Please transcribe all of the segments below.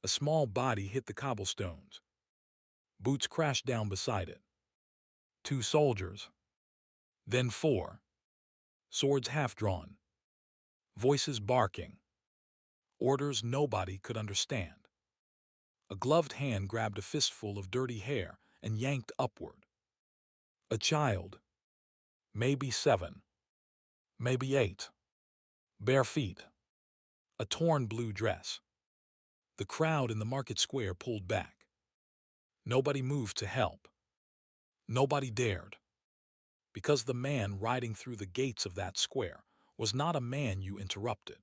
A small body hit the cobblestones. Boots crashed down beside it. 2 soldiers. Then 4. Swords half-drawn. Voices barking. Orders nobody could understand. A gloved hand grabbed a fistful of dirty hair and yanked upward. A child. Maybe 7. Maybe 8. Bare feet. A torn blue dress. The crowd in the market square pulled back. Nobody moved to help. Nobody dared. Because the man riding through the gates of that square was not a man you interrupted.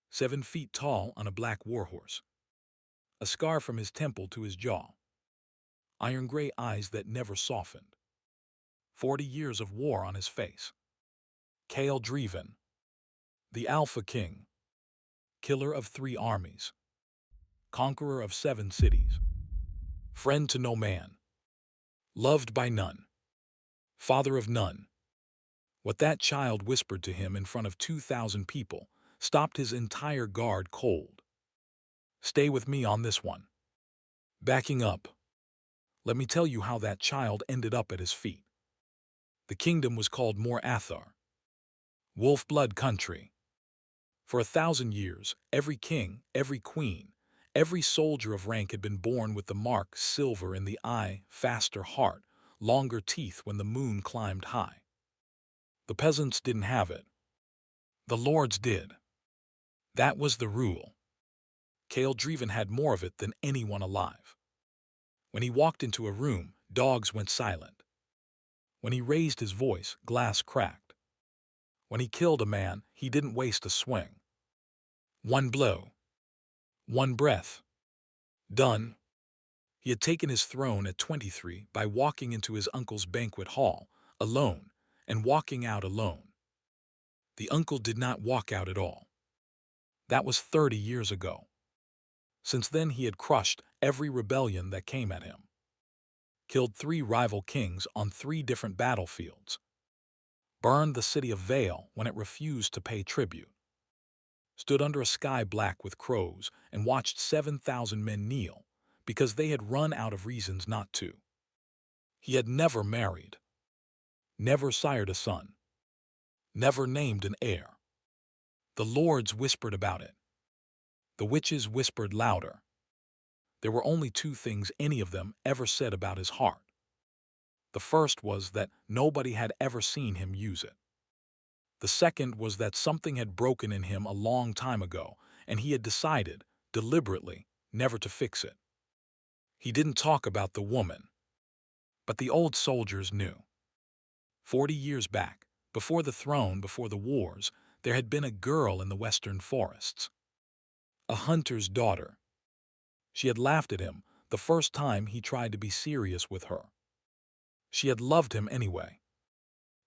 7 feet tall on a black warhorse. A scar from his temple to his jaw. Iron-gray eyes that never softened. 40 years of war on his face. Knelt, the Alpha King. Killer of 3 armies. Conqueror of 7 cities. Friend to no man. Loved by none. Father of none. What that child whispered to him in front of 2,000 people stopped his entire guard cold. Stay with me on this one. Backing up. Let me tell you how that child ended up at his feet. The kingdom was called Athar. Wolf blood country. For 1,000 years, every king, every queen, every soldier of rank had been born with the mark silver in the eye, faster heart, longer teeth when the moon climbed high. The peasants didn't have it. The lords did. That was the rule. Knelt had more of it than anyone alive. When he walked into a room, dogs went silent. When he raised his voice, glass cracked. When he killed a man, he didn't waste a swing. One blow. One breath. Done. He had taken his throne at 23 by walking into his uncle's banquet hall, alone, and walking out alone. The uncle did not walk out at all. That was 30 years ago. Since then he had crushed every rebellion that came at him. Killed 3 rival kings on 3 different battlefields. Burned the city of Vale when it refused to pay tribute. Stood under a sky black with crows and watched 7,000 men kneel because they had run out of reasons not to. He had never married. Never sired a son. Never named an heir. The lords whispered about it. The witches whispered louder. There were only 2 things any of them ever said about his heart. The first was that nobody had ever seen him use it. The second was that something had broken in him a long time ago, and he had decided, deliberately, never to fix it. He didn't talk about the woman. But the old soldiers knew. 40 years back, before the throne, before the wars, there had been a girl in the western forests. A hunter's daughter. She had laughed at him the first time he tried to be serious with her. She had loved him anyway.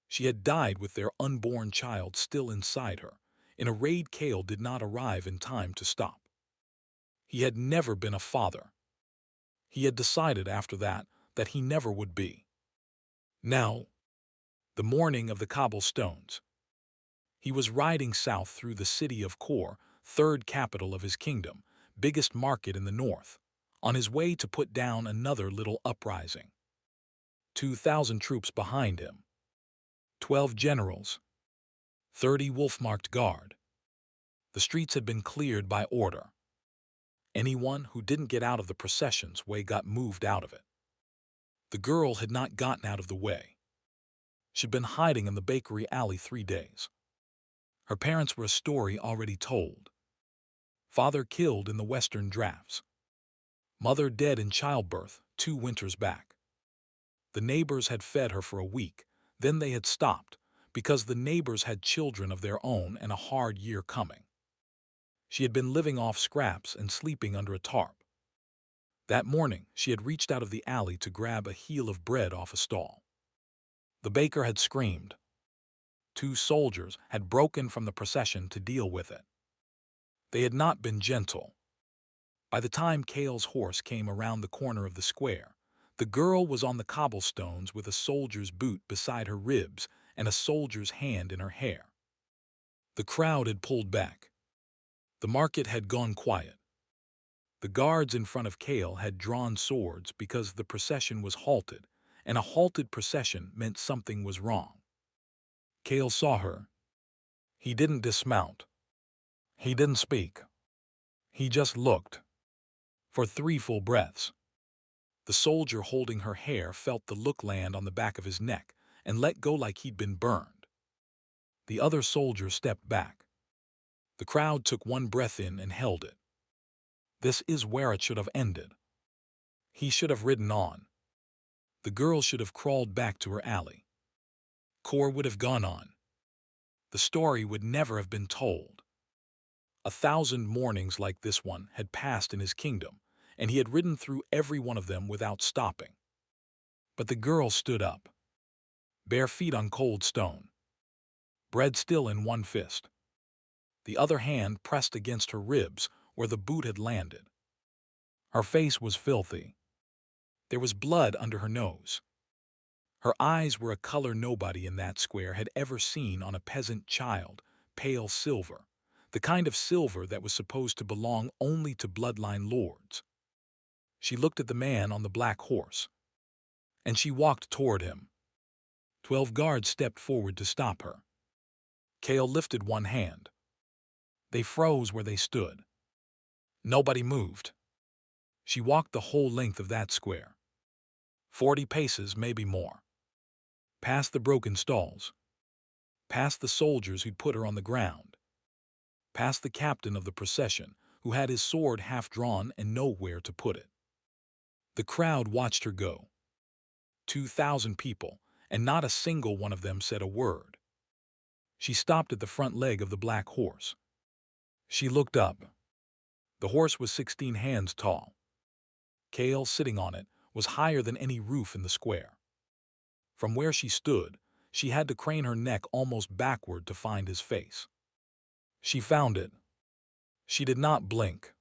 She had died with their unborn child still inside her, in a raid Knelt did not arrive in time to stop. He had never been a father. He had decided after that he never would be. Now, the morning of the cobblestones. He was riding south through the city of Kor, 3rd capital of his kingdom, biggest market in the north, on his way to put down another little uprising. 2,000 troops behind him. 12 generals. 30 wolf-marked guard. The streets had been cleared by order. Anyone who didn't get out of the procession's way got moved out of it. The girl had not gotten out of the way. She'd been hiding in the bakery alley 3 days. Her parents were a story already told. Father killed in the western drafts. Mother dead in childbirth 2 winters back. The neighbors had fed her for a week, then they had stopped, because the neighbors had children of their own and a hard year coming. She had been living off scraps and sleeping under a tarp. That morning, she had reached out of the alley to grab a heel of bread off a stall. The baker had screamed. 2 soldiers had broken from the procession to deal with it. They had not been gentle. By the time Knelt's horse came around the corner of the square, the girl was on the cobblestones with a soldier's boot beside her ribs and a soldier's hand in her hair. The crowd had pulled back. The market had gone quiet. The guards in front of Kale had drawn swords because the procession was halted, and a halted procession meant something was wrong. Kale saw her. He didn't dismount. He didn't speak. He just looked. For 3 full breaths. The soldier holding her hair felt the look land on the back of his neck and let go like he'd been burned. The other soldier stepped back. The crowd took 1 breath in and held it. This is where it should have ended. He should have ridden on. The girl should have crawled back to her alley. Core would have gone on. The story would never have been told. 1,000 mornings like this one had passed in his kingdom, and he had ridden through every one of them without stopping. But the girl stood up, bare feet on cold stone, bread still in one fist, the other hand pressed against her ribs where the boot had landed. Her face was filthy. There was blood under her nose. Her eyes were a color nobody in that square had ever seen on a peasant child, pale silver, the kind of silver that was supposed to belong only to bloodline lords. She looked at the man on the black horse, and she walked toward him. 12 guards stepped forward to stop her. Kale lifted one hand. They froze where they stood. Nobody moved. She walked the whole length of that square. 40 paces, maybe more. Past the broken stalls. Past the soldiers who'd put her on the ground. Past the captain of the procession, who had his sword half drawn and nowhere to put it. The crowd watched her go. 2,000 people, and not a single one of them said a word. She stopped at the front leg of the black horse. She looked up. The horse was 16 hands tall. Kale, sitting on it, was higher than any roof in the square. From where she stood, she had to crane her neck almost backward to find his face. She found it. She did not blink.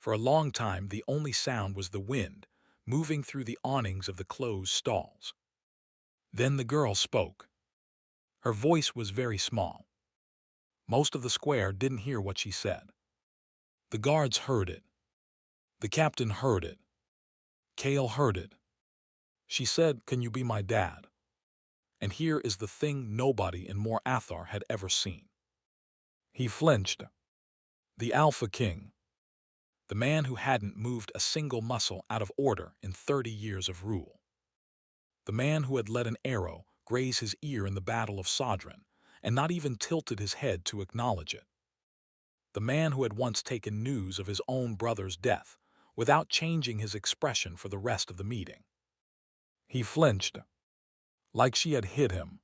For a long time, the only sound was the wind, moving through the awnings of the closed stalls. Then the girl spoke. Her voice was very small. Most of the square didn't hear what she said. The guards heard it. The captain heard it. Kale heard it. She said, "Can you be my dad?" And here is the thing nobody in Mor Athar had ever seen. He flinched. The Alpha King. The man who hadn't moved a single muscle out of order in 30 years of rule. The man who had let an arrow graze his ear in the Battle of Sodran and not even tilted his head to acknowledge it. The man who had once taken news of his own brother's death without changing his expression for the rest of the meeting. He flinched, like she had hit him,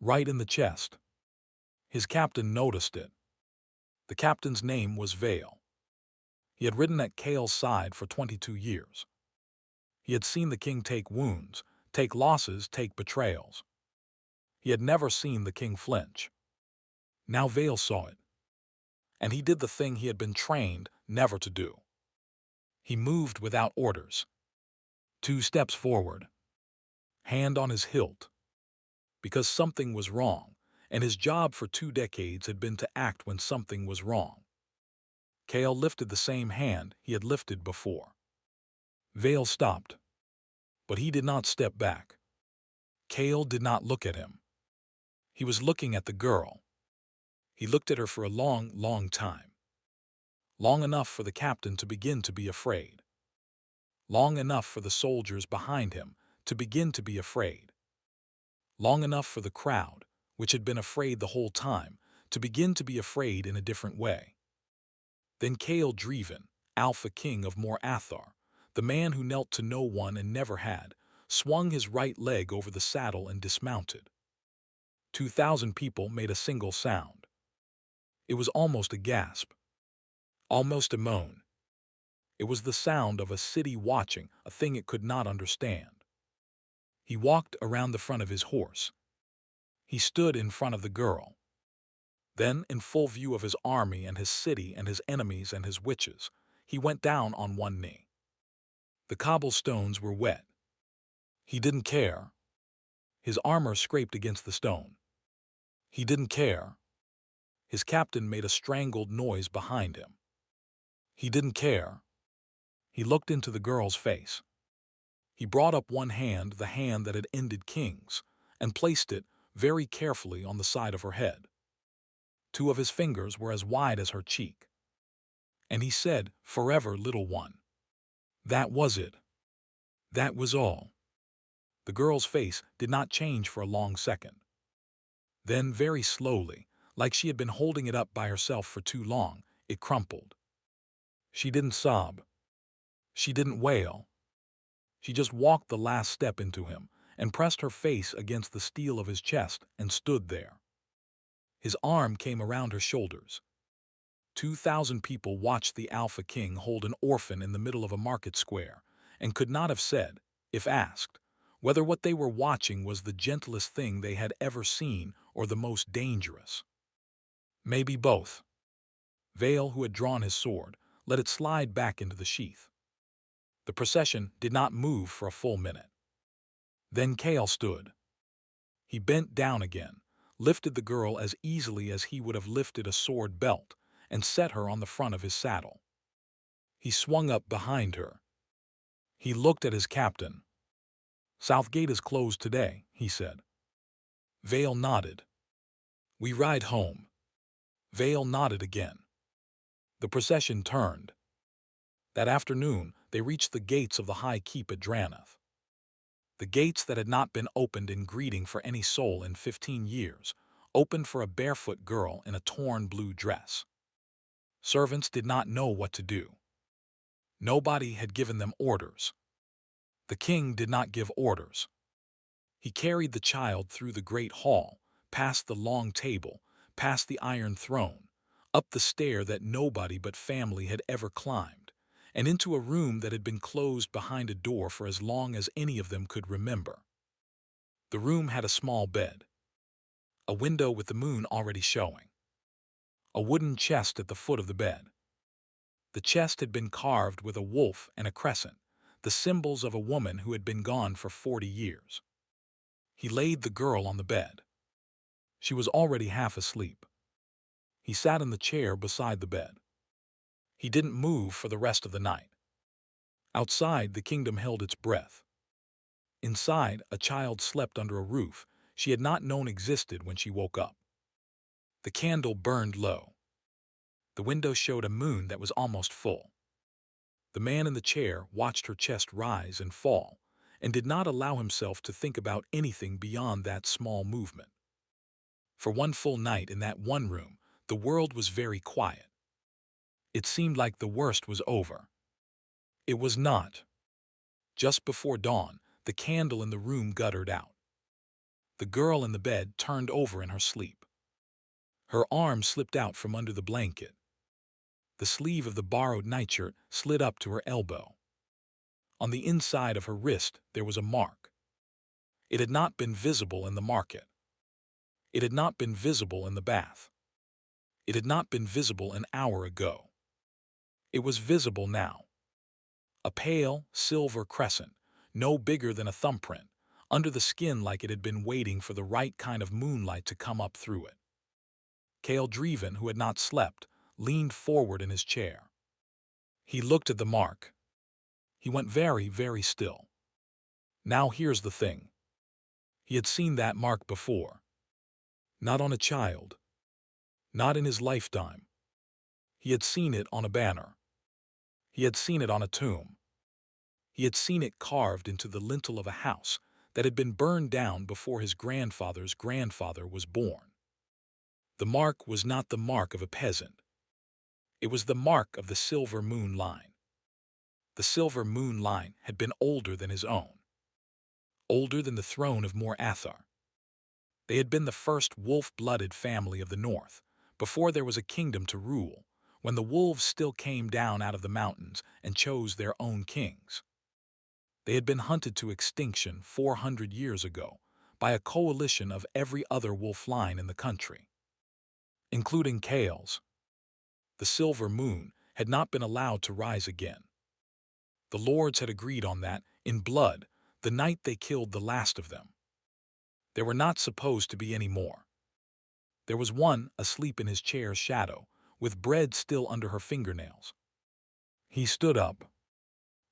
right in the chest. His captain noticed it. The captain's name was Vale. He had ridden at Kale's side for 22 years. He had seen the king take wounds, take losses, take betrayals. He had never seen the king flinch. Now Vale saw it. And he did the thing he had been trained never to do. He moved without orders. 2 steps forward. Hand on his hilt. Because something was wrong, and his job for 2 decades had been to act when something was wrong. Kale lifted the same hand he had lifted before. Vale stopped. But he did not step back. Kale did not look at him. He was looking at the girl. He looked at her for a long, long time. Long enough for the captain to begin to be afraid. Long enough for the soldiers behind him to begin to be afraid. Long enough for the crowd, which had been afraid the whole time, to begin to be afraid in a different way. Then Kale Dreven, Alpha King of Mor Athar, the man who knelt to no one and never had, swung his right leg over the saddle and dismounted. 2,000 people made a single sound. It was almost a gasp. Almost a moan. It was the sound of a city watching a thing it could not understand. He walked around the front of his horse. He stood in front of the girl. Then, in full view of his army and his city and his enemies and his witches, he went down on one knee. The cobblestones were wet. He didn't care. His armor scraped against the stone. He didn't care. His captain made a strangled noise behind him. He didn't care. He looked into the girl's face. He brought up one hand, the hand that had ended kings, and placed it very carefully on the side of her head. Two of his fingers were as wide as her cheek. And he said, "Forever, little one." That was it. That was all. The girl's face did not change for a long second. Then, very slowly, like she had been holding it up by herself for too long, it crumpled. She didn't sob. She didn't wail. She just walked the last step into him and pressed her face against the steel of his chest and stood there. His arm came around her shoulders. 2,000 people watched the Alpha King hold an orphan in the middle of a market square and could not have said, if asked, whether what they were watching was the gentlest thing they had ever seen or the most dangerous. Maybe both. Vale, who had drawn his sword, let it slide back into the sheath. The procession did not move for a full minute. Then Kale stood. He bent down again, lifted the girl as easily as he would have lifted a sword belt, and set her on the front of his saddle. He swung up behind her. He looked at his captain. "Southgate is closed today," he said. Vale nodded. "We ride home." Vale nodded again. The procession turned. That afternoon, they reached the gates of the high keep at Dranath. The gates that had not been opened in greeting for any soul in 15 years, opened for a barefoot girl in a torn blue dress. Servants did not know what to do. Nobody had given them orders. The king did not give orders. He carried the child through the great hall, past the long table, past the iron throne, up the stair that nobody but family had ever climbed, and into a room that had been closed behind a door for as long as any of them could remember. The room had a small bed, a window with the moon already showing, a wooden chest at the foot of the bed. The chest had been carved with a wolf and a crescent, the symbols of a woman who had been gone for 40 years. He laid the girl on the bed. She was already half asleep. He sat in the chair beside the bed. He didn't move for the rest of the night. Outside, the kingdom held its breath. Inside, a child slept under a roof she had not known existed when she woke up. The candle burned low. The window showed a moon that was almost full. The man in the chair watched her chest rise and fall, and did not allow himself to think about anything beyond that small movement. For one full night in that one room, the world was very quiet. It seemed like the worst was over. It was not. Just before dawn, the candle in the room guttered out. The girl in the bed turned over in her sleep. Her arm slipped out from under the blanket. The sleeve of the borrowed nightshirt slid up to her elbow. On the inside of her wrist there was a mark. It had not been visible in the market. It had not been visible in the bath. It had not been visible an hour ago. It was visible now. A pale, silver crescent, no bigger than a thumbprint, under the skin like it had been waiting for the right kind of moonlight to come up through it. Cale Dreven, who had not slept, leaned forward in his chair. He looked at the mark. He went very, very still. Now here's the thing. He had seen that mark before. Not on a child. Not in his lifetime. He had seen it on a banner. He had seen it on a tomb. He had seen it carved into the lintel of a house that had been burned down before his grandfather's grandfather was born. The mark was not the mark of a peasant. It was the mark of the silver moon line. The silver moon line had been older than his own. Older than the throne of Mor Athar. They had been the first wolf-blooded family of the north, before there was a kingdom to rule, when the wolves still came down out of the mountains and chose their own kings. They had been hunted to extinction 400 years ago by a coalition of every other wolf line in the country, including Kale's. The silver moon had not been allowed to rise again. The lords had agreed on that, in blood, the night they killed the last of them. There were not supposed to be any more. There was one asleep in his chair's shadow, with bread still under her fingernails. He stood up.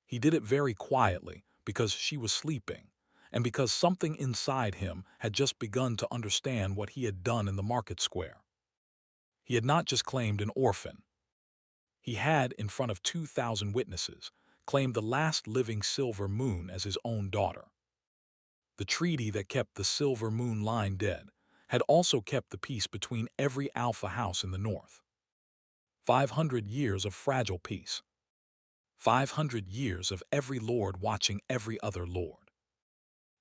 He did it very quietly because she was sleeping, and because something inside him had just begun to understand what he had done in the market square. He had not just claimed an orphan. He had, in front of 2,000 witnesses, claimed the last living silver moon as his own daughter. The treaty that kept the silver moon line dead had also kept the peace between every alpha house in the north. 500 years of fragile peace. 500 years of every lord watching every other lord.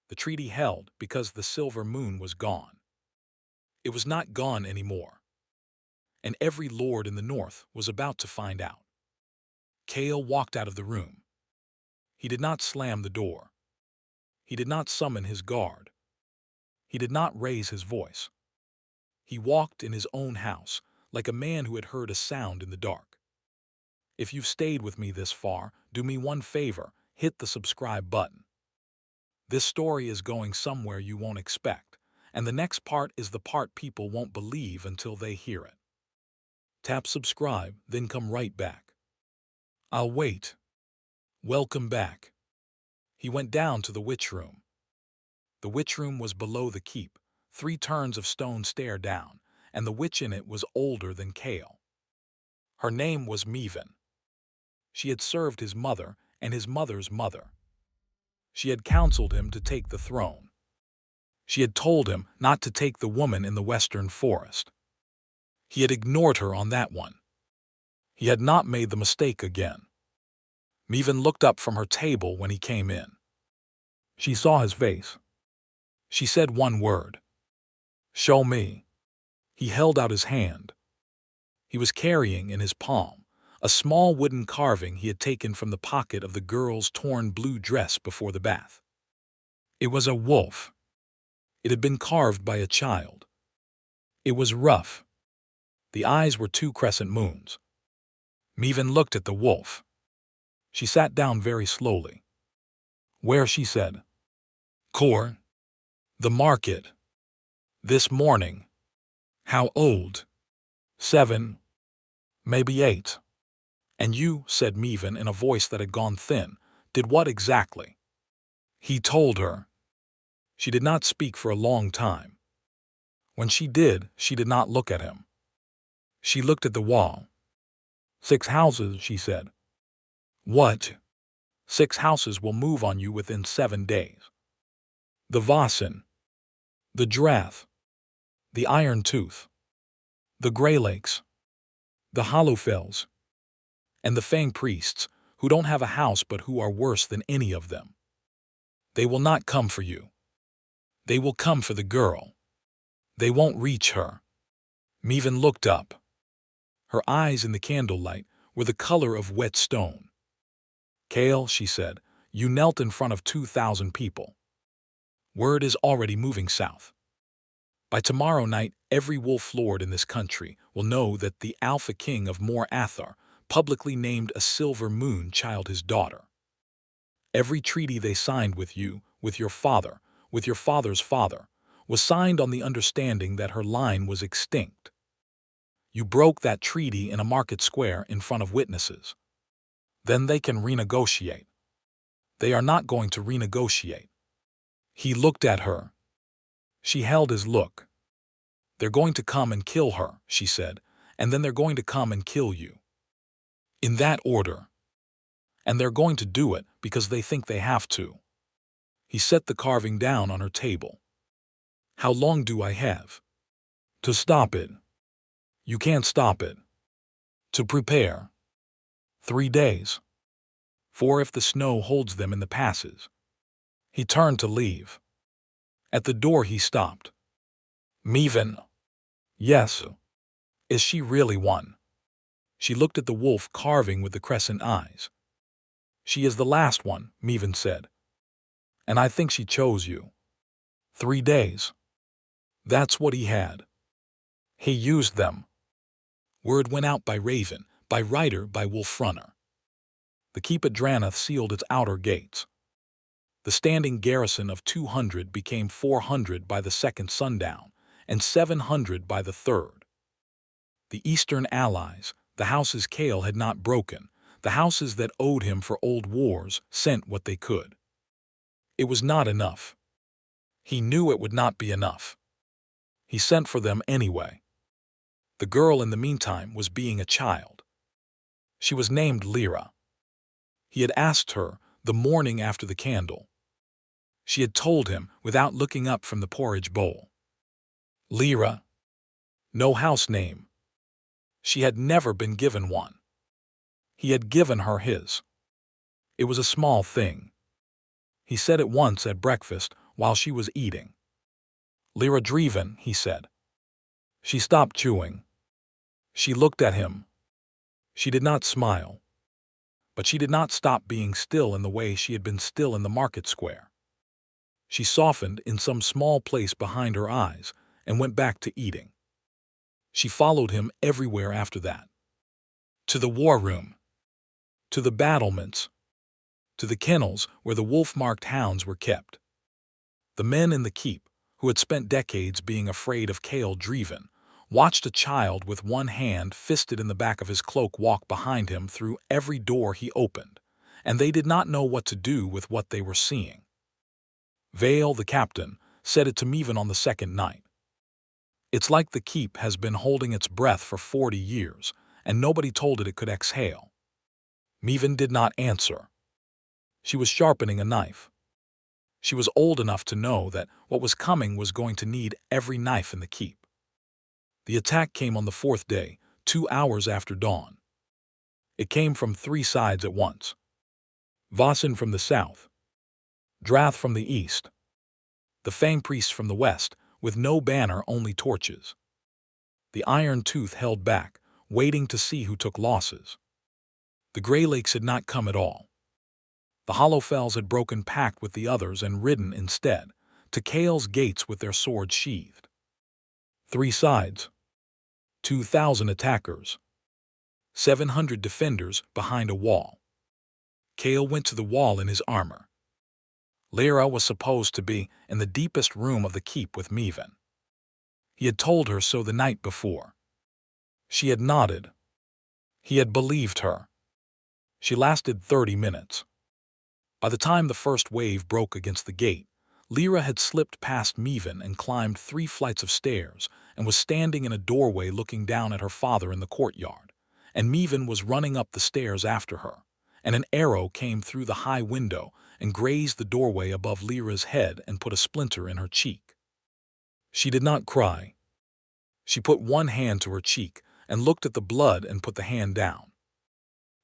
The treaty held because the silver moon was gone. It was not gone anymore. And every lord in the north was about to find out. Kale walked out of the room. He did not slam the door. He did not summon his guard. He did not raise his voice. He walked in his own house, like a man who had heard a sound in the dark. If you've stayed with me this far, do me one favor, hit the subscribe button. This story is going somewhere you won't expect, and the next part is the part people won't believe until they hear it. Tap subscribe, then come right back. I'll wait. Welcome back. He went down to the witch room. The witch room was below the keep, 3 turns of stone stair down, and the witch in it was older than Kale. Her name was Meven. She had served his mother and his mother's mother. She had counseled him to take the throne. She had told him not to take the woman in the western forest. He had ignored her on that one. He had not made the mistake again. Meven looked up from her table when he came in. She saw his face. She said one word. "Show me." He held out his hand. He was carrying in his palm a small wooden carving he had taken from the pocket of the girl's torn blue dress before the bath. It was a wolf. It had been carved by a child. It was rough. The eyes were 2 crescent moons. Meven looked at the wolf. She sat down very slowly. "Where?" she said. "Kor. The market. This morning." "How old?" 7. Maybe 8. "And you," said Meven in a voice that had gone thin, "did what exactly?" He told her. She did not speak for a long time. When she did not look at him. She looked at the wall. 6 houses, she said. "What?" 6 houses will move on you within 7 days. The Vossen, the Drath, the Iron Tooth, the Grey Lakes, the Hollowfells, and the Fang priests, who don't have a house but who are worse than any of them. They will not come for you. They will come for the girl. They won't reach her. Meven looked up. Her eyes in the candlelight were the color of wet stone. "Kale," she said, "you knelt in front of 2,000 people. Word is already moving south. By tomorrow night, every wolf lord in this country will know that the Alpha King of Mor Athar publicly named a silver moon child his daughter. Every treaty they signed with you, with your father, with your father's father, was signed on the understanding that her line was extinct. You broke that treaty in a market square in front of witnesses. Then they can renegotiate. They are not going to renegotiate." He looked at her. She held his look. "They're going to come and kill her," she said, "and then they're going to come and kill you. In that order. And they're going to do it because they think they have to." He set the carving down on her table. "How long do I have to stop it?" "You can't stop it." "To prepare?" 3 days. 4 if the snow holds them in the passes." He turned to leave. At the door he stopped. "Meven." "Yes." "Is she really one?" She looked at the wolf carving with the crescent eyes. "She is the last one," Meven said. "And I think she chose you." 3 days. That's what he had. He used them. Word went out by Raven, by Rider, by Wolf Runner. The keep at Dranath sealed its outer gates. The standing garrison of 200 became 400 by the second sundown, and 700 by the third. The eastern allies, the houses Kale had not broken, The houses that owed him for old wars sent what they could. It was not enough. He knew it would not be enough. He sent for them anyway. The girl, in the meantime, was being a child. She was named Lyra. He had asked her the morning after the candle. She had told him without looking up from the porridge bowl. Lyra. No house name. She had never been given one. He had given her his. It was a small thing. He said it once at breakfast while she was eating. Lyra Dreven, he said. She stopped chewing. She looked at him. She did not smile. But she did not stop being still in the way she had been still in the market square. She softened in some small place behind her eyes and went back to eating. She followed him everywhere after that. To the war room. To the battlements. To the kennels where the wolf-marked hounds were kept. The men in the keep, who had spent decades being afraid of Knelt Dreven, watched a child with one hand fisted in the back of his cloak walk behind him through every door he opened, and they did not know what to do with what they were seeing. Vale, the captain, said it to Meven on the second night. It's like the keep has been holding its breath for 40 years, and nobody told it could exhale. Meven did not answer. She was sharpening a knife. She was old enough to know that what was coming was going to need every knife in the keep. The attack came on the fourth day, 2 hours after dawn. It came from 3 sides at once. Vossen from the south. Drath from the east. The Fang priests from the west, with no banner, only torches. The Iron Tooth held back, waiting to see who took losses. The Grey Lakes had not come at all. The Hollowfells had broken pact with the others and ridden instead to Knelt's gates with their swords sheathed. 3 sides. 2,000 attackers. 700 defenders behind a wall. Knelt went to the wall in his armor. Lyra was supposed to be in the deepest room of the keep with Meven. He had told her so the night before. She had nodded. He had believed her. She lasted 30 minutes. By the time the first wave broke against the gate, Lyra had slipped past Meven and climbed 3 flights of stairs and was standing in a doorway looking down at her father in the courtyard, and Meven was running up the stairs after her, and an arrow came through the high window and grazed the doorway above Lyra's head and put a splinter in her cheek. She did not cry. She put one hand to her cheek and looked at the blood and put the hand down.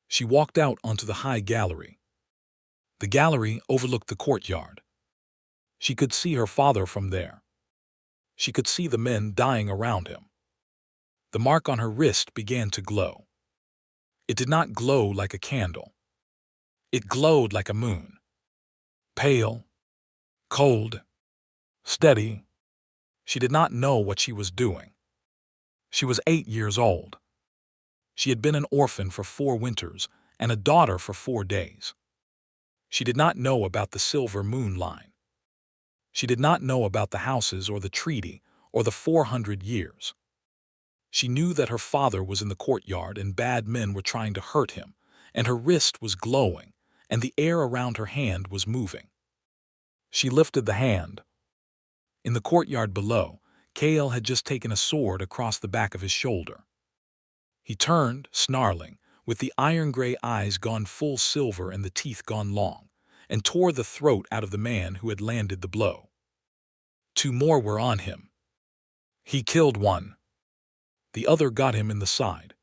She walked out onto the high gallery. The gallery overlooked the courtyard. She could see her father from there. She could see the men dying around him. The mark on her wrist began to glow. It did not glow like a candle. It glowed like a moon. Pale, cold, steady. She did not know what she was doing. She was 8 years old. She had been an orphan for 4 winters and a daughter for 4 days. She did not know about the silver moon line. She did not know about the houses or the treaty or the 400 years. She knew that her father was in the courtyard and bad men were trying to hurt him, and her wrist was glowing, and the air around her hand was moving. She lifted the hand. In the courtyard below, Knelt had just taken a sword across the back of his shoulder. He turned, snarling, with the iron-gray eyes gone full silver and the teeth gone long, and tore the throat out of the man who had landed the blow. 2 more were on him. He killed one. The other got him in the side.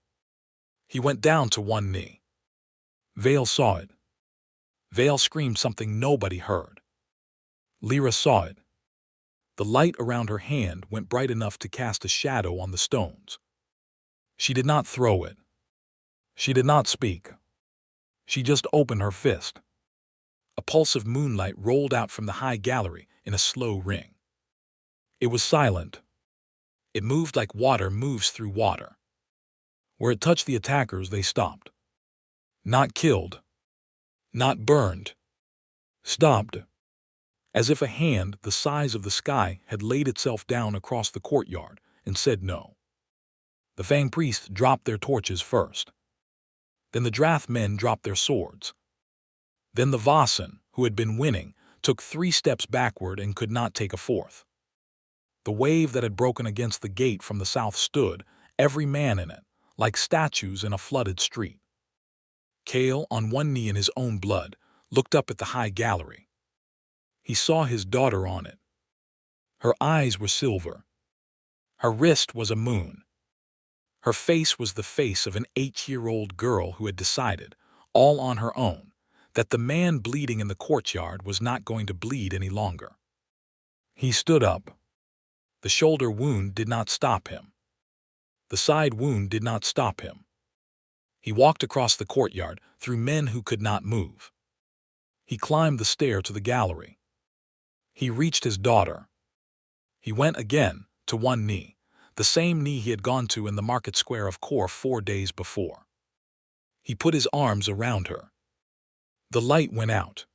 He went down to one knee. Vale saw it. Vale screamed something nobody heard. Lyra saw it. The light around her hand went bright enough to cast a shadow on the stones. She did not throw it. She did not speak. She just opened her fist. A pulse of moonlight rolled out from the high gallery in a slow ring. It was silent. It moved like water moves through water. Where it touched the attackers, they stopped. Not killed. Not burned. Stopped. As if a hand the size of the sky had laid itself down across the courtyard and said no. The Fang priests dropped their torches first. Then the Drath men dropped their swords. Then the Vossen, who had been winning, took 3 steps backward and could not take a fourth. The wave that had broken against the gate from the south stood, every man in it, like statues in a flooded street. Cale, on one knee in his own blood, looked up at the high gallery. He saw his daughter on it. Her eyes were silver. Her wrist was a moon. Her face was the face of an 8-year-old girl who had decided, all on her own, that the man bleeding in the courtyard was not going to bleed any longer. He stood up. The shoulder wound did not stop him. The side wound did not stop him. He walked across the courtyard through men who could not move. He climbed the stair to the gallery. He reached his daughter. He went again to one knee, the same knee he had gone to in the market square of Kor 4 days before. He put his arms around her. The light went out.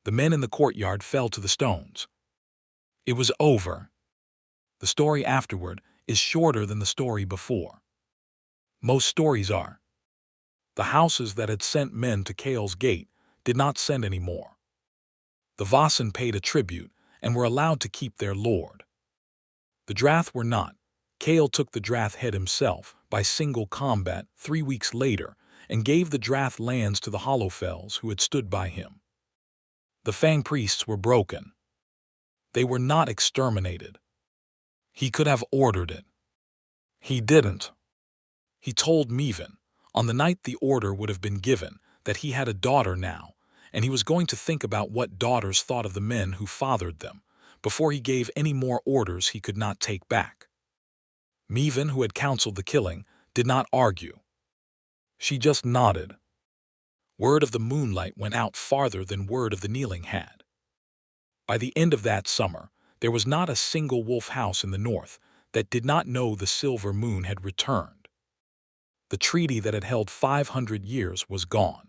The men in the courtyard fell to the stones. It was over. The story afterward is shorter than the story before. Most stories are. The houses that had sent men to Cale's gate did not send any more. The Vossen paid a tribute and were allowed to keep their lord. The Drath were not. Cale took the Drath head himself by single combat 3 weeks later and gave the Drath lands to the Hollowfells who had stood by him. The Fang priests were broken. They were not exterminated. He could have ordered it. He didn't. He told Meven, on the night the order would have been given, that he had a daughter now, and he was going to think about what daughters thought of the men who fathered them, before he gave any more orders he could not take back. Meven, who had counseled the killing, did not argue. She just nodded. Word of the moonlight went out farther than word of the kneeling had. By the end of that summer, there was not a single wolf house in the north that did not know the silver moon had returned. The treaty that had held 500 years was gone.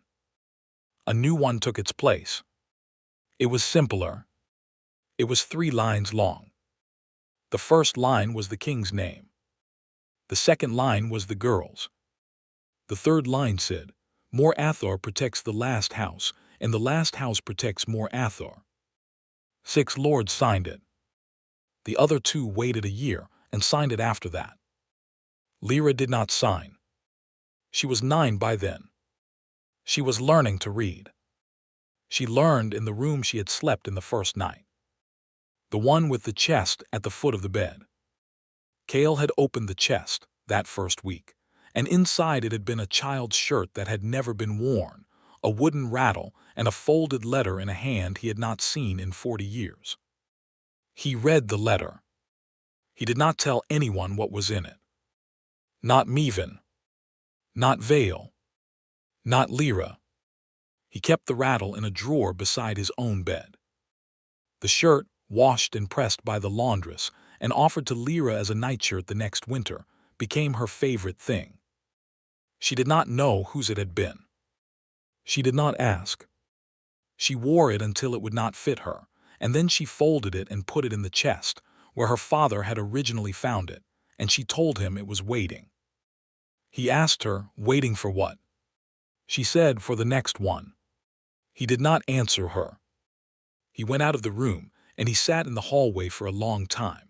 A new one took its place. It was simpler. It was 3 lines long. The first line was the king's name. The second line was the girl's. The third line said, More Athor protects the last house, and the last house protects More Athor. 6 lords signed it. The other 2 waited a year and signed it after that. Lyra did not sign. She was 9 by then. She was learning to read. She learned in the room she had slept in the first night. The one with the chest at the foot of the bed. Cale had opened the chest that first week, and inside it had been a child's shirt that had never been worn, a wooden rattle, and a folded letter in a hand he had not seen in 40 years. He read the letter. He did not tell anyone what was in it. Not Meven. Not Vale. Not Lyra. He kept the rattle in a drawer beside his own bed. The shirt, washed and pressed by the laundress and offered to Lyra as a nightshirt the next winter, became her favorite thing. She did not know whose it had been. She did not ask. She wore it until it would not fit her, and then she folded it and put it in the chest, where her father had originally found it, and she told him it was waiting. He asked her, waiting for what? She said, for the next one. He did not answer her. He went out of the room, and he sat in the hallway for a long time.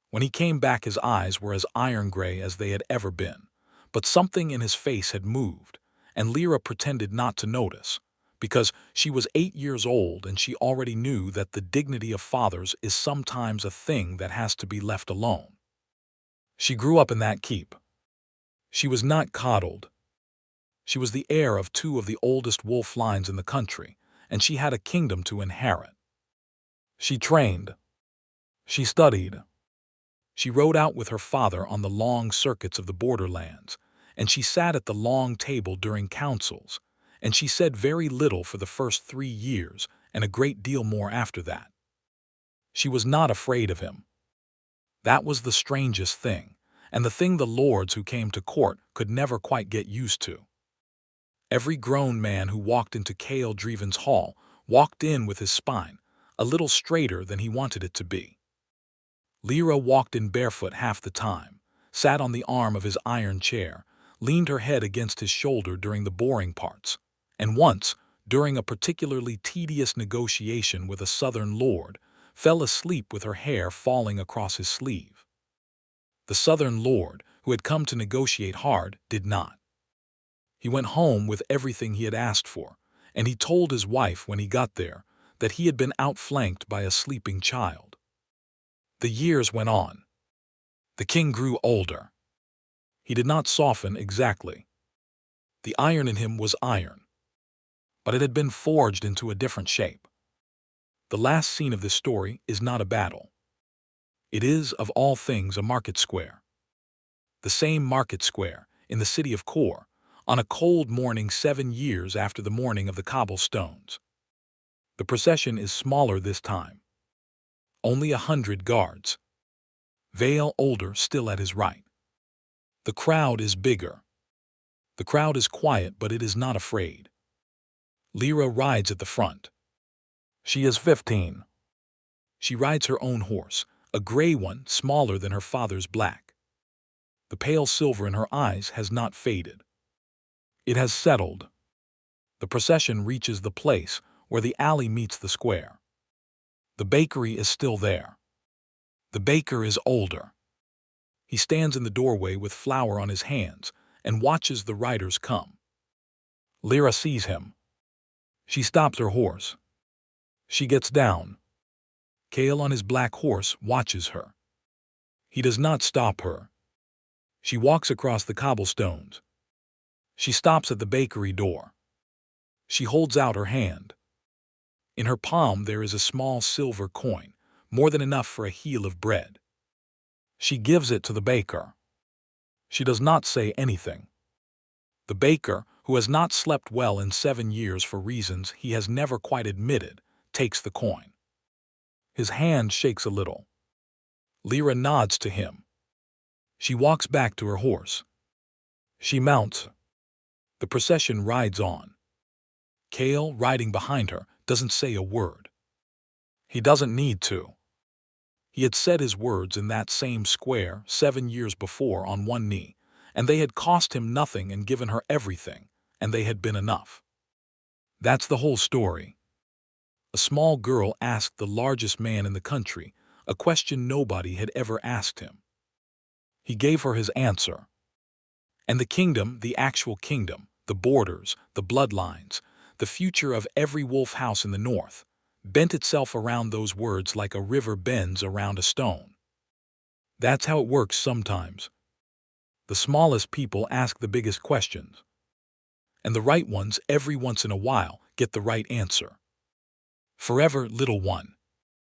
When he came back, his eyes were as iron-gray as they had ever been, but something in his face had moved, and Lyra pretended not to notice, because she was 8 years old and she already knew that the dignity of fathers is sometimes a thing that has to be left alone. She grew up in that keep. She was not coddled. She was the heir of 2 of the oldest wolf lines in the country, and she had a kingdom to inherit. She trained. She studied. She rode out with her father on the long circuits of the borderlands, and she sat at the long table during councils, and she said very little for the first 3 years and a great deal more after that. She was not afraid of him. That was the strangest thing, and the thing the lords who came to court could never quite get used to. Every grown man who walked into Cale Dreven's hall walked in with his spine a little straighter than he wanted it to be. Lyra walked in barefoot half the time, sat on the arm of his iron chair, leaned her head against his shoulder during the boring parts, and once, during a particularly tedious negotiation with a southern lord, fell asleep with her hair falling across his sleeve. The southern lord, who had come to negotiate hard, did not. He went home with everything he had asked for, and he told his wife when he got there that he had been outflanked by a sleeping child. The years went on. The king grew older. He did not soften exactly. The iron in him was iron, but it had been forged into a different shape. The last scene of this story is not a battle. It is, of all things, a market square. The same market square, in the city of Kor, on a cold morning 7 years after the morning of the cobblestones. The procession is smaller this time. Only 100 guards. Vale older still at his right. The crowd is bigger. The crowd is quiet, but it is not afraid. Lyra rides at the front. She is 15. She rides her own horse, a gray one smaller than her father's black. The pale silver in her eyes has not faded. It has settled. The procession reaches the place where the alley meets the square. The bakery is still there. The baker is older. He stands in the doorway with flour on his hands and watches the riders come. Lyra sees him. She stops her horse. She gets down. Kale on his black horse watches her. He does not stop her. She walks across the cobblestones. She stops at the bakery door. She holds out her hand. In her palm there is a small silver coin, more than enough for a heel of bread. She gives it to the baker. She does not say anything. The baker, who has not slept well in 7 years for reasons he has never quite admitted, takes the coin. His hand shakes a little. Lyra nods to him. She walks back to her horse. She mounts. The procession rides on. Kale, riding behind her, doesn't say a word. He doesn't need to. He had said his words in that same square 7 years before on one knee, and they had cost him nothing and given her everything, and they had been enough. That's the whole story. A small girl asked the largest man in the country a question nobody had ever asked him. He gave her his answer. And the kingdom, the actual kingdom, the borders, the bloodlines, the future of every wolf house in the north, bent itself around those words like a river bends around a stone. That's how it works sometimes. The smallest people ask the biggest questions. And the right ones, every once in a while, get the right answer. Forever, little one.